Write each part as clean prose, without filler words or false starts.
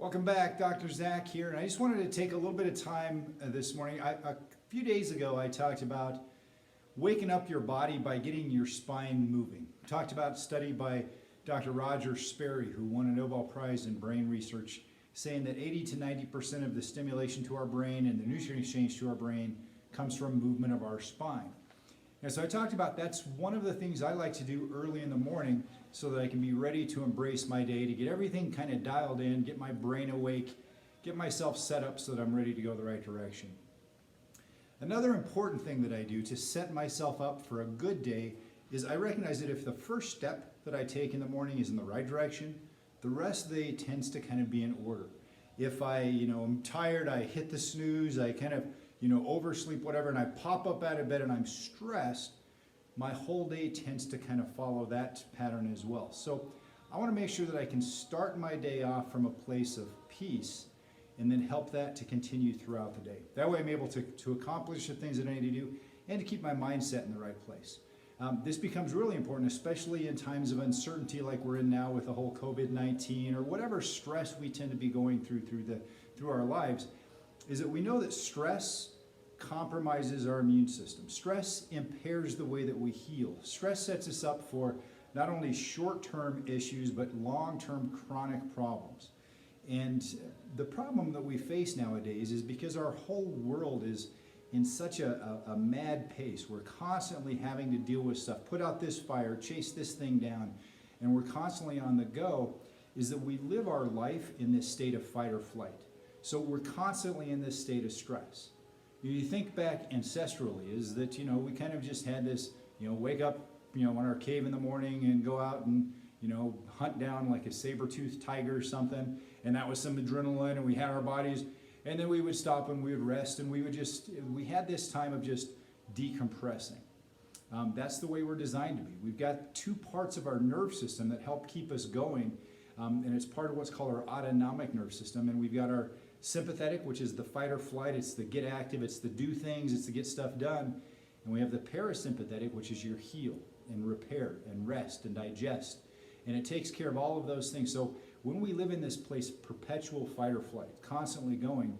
Welcome back, Dr. Zach here, and I just wanted to take a little bit of time this morning. A few days ago I talked about waking up your body by getting your spine moving. I talked about a study by Dr. Roger Sperry, who won a Nobel Prize in brain research, saying that 80 to 90% of the stimulation to our brain and the nutrient exchange to our brain comes from movement of our spine. And so I talked about that's one of the things I like to do early in the morning so that I can be ready to embrace my day, to get everything kind of dialed in, get my brain awake, get myself set up so that I'm ready to go the right direction. Another important thing that I do to set myself up for a good day is I recognize that if the first step that I take in the morning is in the right direction, the rest of the day tends to kind of be in order. If I'm tired, I hit the snooze, I kind of oversleep, whatever, and I pop up out of bed and I'm stressed, my whole day tends to kind of follow that pattern as well. So I want to make sure that I can start my day off from a place of peace and then help that to continue throughout the day. That way I'm able to accomplish the things that I need to do and to keep my mindset in the right place. This becomes really important, especially in times of uncertainty like we're in now with the whole COVID-19 or whatever stress we tend to be going through our lives, is that we know that stress compromises our immune system. Stress impairs the way that we heal. Stress sets us up for not only short-term issues, but long-term chronic problems. And the problem that we face nowadays is because our whole world is in such a mad pace. We're constantly having to deal with stuff, put out this fire, chase this thing down, and we're constantly on the go, is that we live our life in this state of fight or flight. So we're constantly in this state of stress. You think back ancestrally, is that, we kind of just had this, wake up, in our cave in the morning and go out and, hunt down like a saber-toothed tiger or something. And that was some adrenaline, and we had our bodies, and then we would stop and we would rest, and we had this time of just decompressing. That's the way we're designed to be. We've got two parts of our nerve system that help keep us going, and it's part of what's called our autonomic nerve system. And we've got our sympathetic, which is the fight or flight, it's the get active, it's the do things, it's the get stuff done. And we have the parasympathetic, which is your heal and repair and rest and digest. And it takes care of all of those things. So when we live in this place, perpetual fight or flight, constantly going,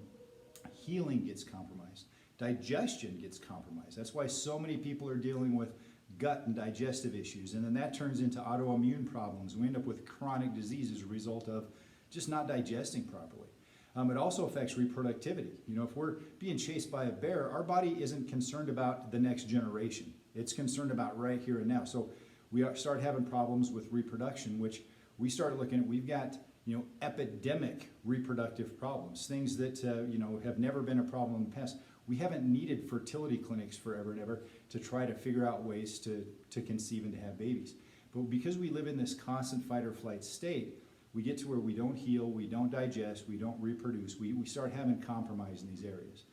healing gets compromised. Digestion gets compromised. That's why so many people are dealing with gut and digestive issues. And then that turns into autoimmune problems. We end up with chronic disease as a result of just not digesting properly. It also affects reproductivity. If we're being chased by a bear, our body isn't concerned about the next generation. It's concerned about right here and now. So we start having problems with reproduction, which we start looking at. We've got epidemic reproductive problems, things that have never been a problem in the past. We haven't needed fertility clinics forever and ever to try to figure out ways to conceive and to have babies. But because we live in this constant fight or flight state, we get to where we don't heal, we don't digest, we don't reproduce. We start having compromise in these areas.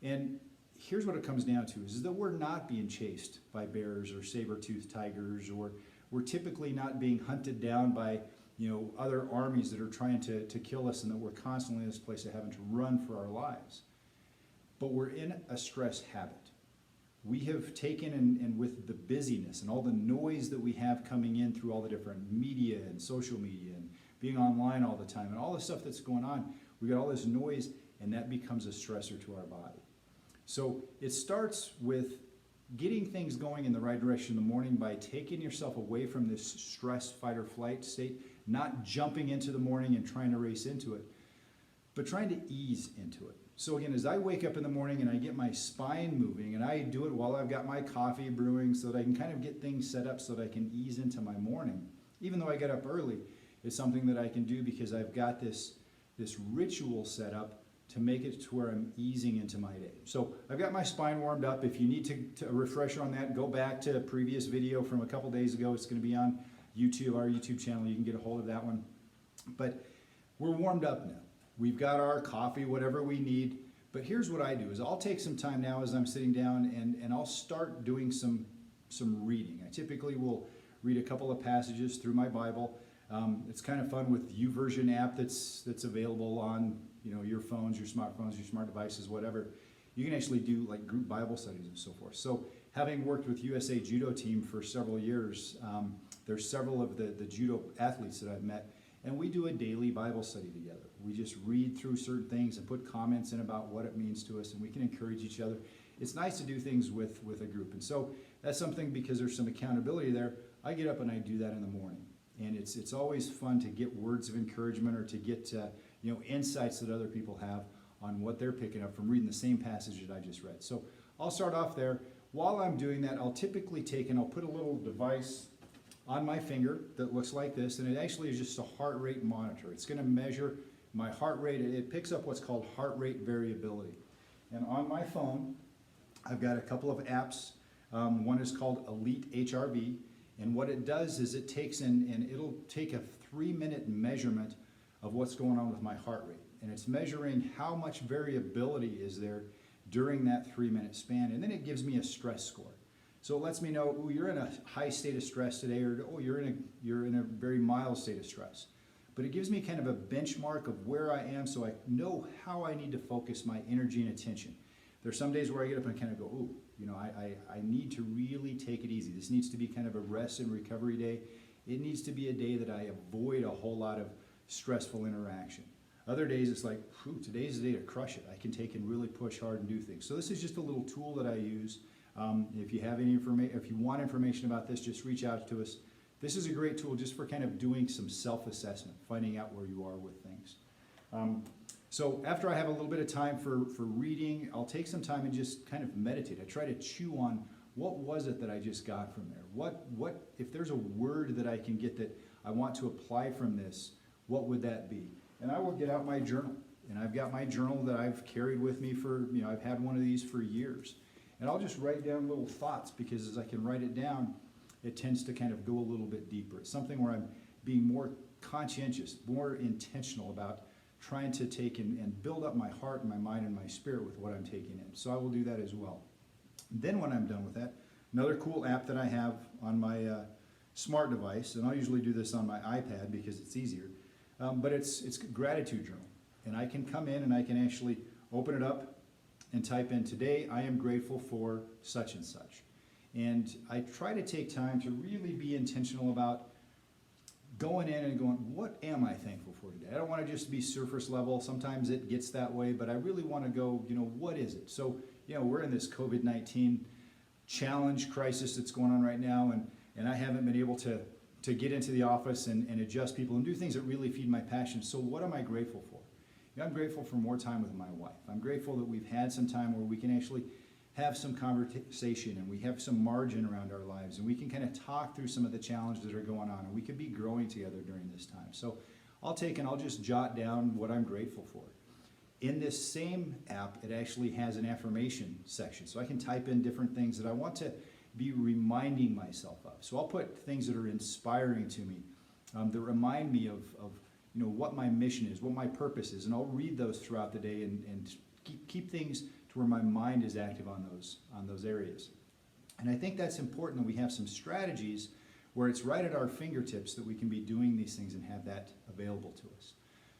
And here's what it comes down to, is that we're not being chased by bears or saber-toothed tigers, or we're typically not being hunted down by other armies that are trying to kill us, and that we're constantly in this place of having to run for our lives. But we're in a stress habit. We have taken, and with the busyness and all the noise that we have coming in through all the different media and social media and being online all the time and all the stuff that's going on, we got all this noise, and that becomes a stressor to our body. So it starts with getting things going in the right direction in the morning by taking yourself away from this stress, fight or flight state, not jumping into the morning and trying to race into it, but trying to ease into it. So again, as I wake up in the morning and I get my spine moving, and I do it while I've got my coffee brewing so that I can kind of get things set up so that I can ease into my morning. Even though I get up early, it's something that I can do because I've got this ritual set up to make it to where I'm easing into my day. So I've got my spine warmed up. If you need to a refresher on that, go back to a previous video from a couple days ago. It's going to be on YouTube, our YouTube channel. You can get a hold of that one. But we're warmed up now. We've got our coffee, whatever we need. But here's what I do, is I'll take some time now as I'm sitting down and I'll start doing some reading. I typically will read a couple of passages through my Bible. It's kind of fun with the YouVersion app that's available on your phones, your smartphones, your smart devices, whatever. You can actually do like group Bible studies and so forth. So having worked with USA Judo team for several years, there's several of the judo athletes that I've met, and we do a daily Bible study together. We just read through certain things and put comments in about what it means to us, and we can encourage each other. It's nice to do things with a group, and so that's something, because there's some accountability there. I get up and I do that in the morning, and it's always fun to get words of encouragement, or to get insights that other people have on what they're picking up from reading the same passage that I just read. So I'll start off there. While I'm doing that, I'll typically take and I'll put a little device on my finger that looks like this, and it actually is just a heart rate monitor. It's going to measure my heart rate. It picks up what's called heart rate variability. And on my phone, I've got a couple of apps. One is called Elite HRV, and what it does is it takes and it'll take a 3-minute measurement of what's going on with my heart rate. And it's measuring how much variability is there during that 3-minute span, and then it gives me a stress score. So it lets me know, oh, you're in a high state of stress today, or oh, you're in a very mild state of stress. But it gives me kind of a benchmark of where I am, so I know how I need to focus my energy and attention. There's some days where I get up and kind of go, ooh, I need to really take it easy. This needs to be kind of a rest and recovery day. It needs to be a day that I avoid a whole lot of stressful interaction. Other days it's like, today's the day to crush it. I can take and really push hard and do things. So this is just a little tool that I use. If you have any information, if you want information about this, just reach out to us. This is a great tool just for kind of doing some self-assessment, finding out where you are with things. So after I have a little bit of time for reading, I'll take some time and just kind of meditate. I try to chew on what was it that I just got from there. What if there's a word that I can get that I want to apply from this, what would that be? And I will get out my journal. And I've got my journal that I've carried with me for, I've had one of these for years. And I'll just write down little thoughts, because as I can write it down, it tends to kind of go a little bit deeper. It's something where I'm being more conscientious, more intentional about trying to take and build up my heart and my mind and my spirit with what I'm taking in. So I will do that as well. Then when I'm done with that, another cool app that I have on my smart device, and I'll usually do this on my iPad because it's easier, but it's gratitude journal. And I can come in and I can actually open it up and type in, today I am grateful for such and such. And I try to take time to really be intentional about going in and going, what am I thankful for today? I don't want to just be surface level. Sometimes it gets that way, but I really want to go, what is it? So, we're in this COVID-19 challenge crisis that's going on right now, and I haven't been able to get into the office and adjust people and do things that really feed my passion. So what am I grateful for? I'm grateful for more time with my wife. I'm grateful that we've had some time where we can actually have some conversation, and we have some margin around our lives, and we can kind of talk through some of the challenges that are going on, and we could be growing together during this time. So I'll just jot down what I'm grateful for. In this same app, it actually has an affirmation section, so I can type in different things that I want to be reminding myself of. So I'll put things that are inspiring to me, that remind me of what my mission is, what my purpose is, and I'll read those throughout the day and keep things to where my mind is active on those areas. And I think that's important, that we have some strategies where it's right at our fingertips that we can be doing these things and have that available to us.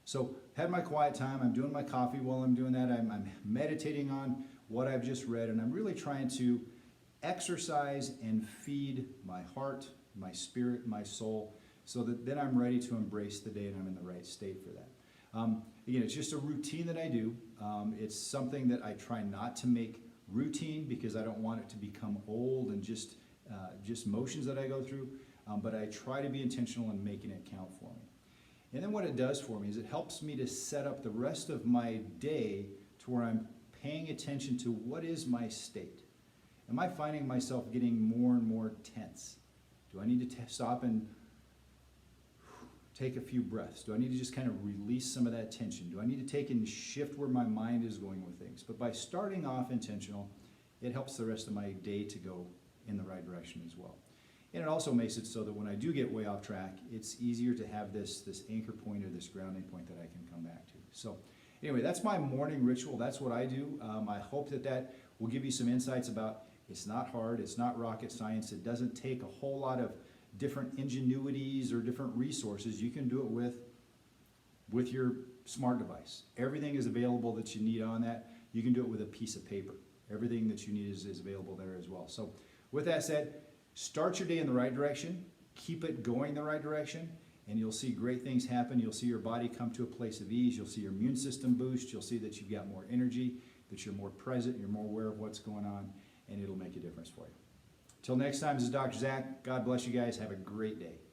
So had my quiet time, I'm doing my coffee while I'm doing that, I'm meditating on what I've just read, and I'm really trying to exercise and feed my heart, my spirit, my soul, so that then I'm ready to embrace the day and I'm in the right state for that. Again, it's just a routine that I do. It's something that I try not to make routine, because I don't want it to become old and just motions that I go through, but I try to be intentional in making it count for me. And then what it does for me is it helps me to set up the rest of my day to where I'm paying attention to what is my state. Am I finding myself getting more and more tense? Do I need to stop and take a few breaths? Do I need to just kind of release some of that tension? Do I need to take and shift where my mind is going with things? But by starting off intentional, it helps the rest of my day to go in the right direction as well. And it also makes it so that when I do get way off track, it's easier to have this anchor point or this grounding point that I can come back to. So anyway, that's my morning ritual. That's what I do. I hope that will give you some insights about, it's not hard, it's not rocket science, it doesn't take a whole lot of different ingenuities or different resources. You can do it with your smart device. Everything is available that you need on that. You can do it with a piece of paper. Everything that you need is available there as well. So with that said, start your day in the right direction, keep it going the right direction, and you'll see great things happen. You'll see your body come to a place of ease. You'll see your immune system boost. You'll see that you've got more energy, that you're more present, you're more aware of what's going on, and it'll make a difference for you. Till next time, this is Dr. Zach. God bless you guys. Have a great day.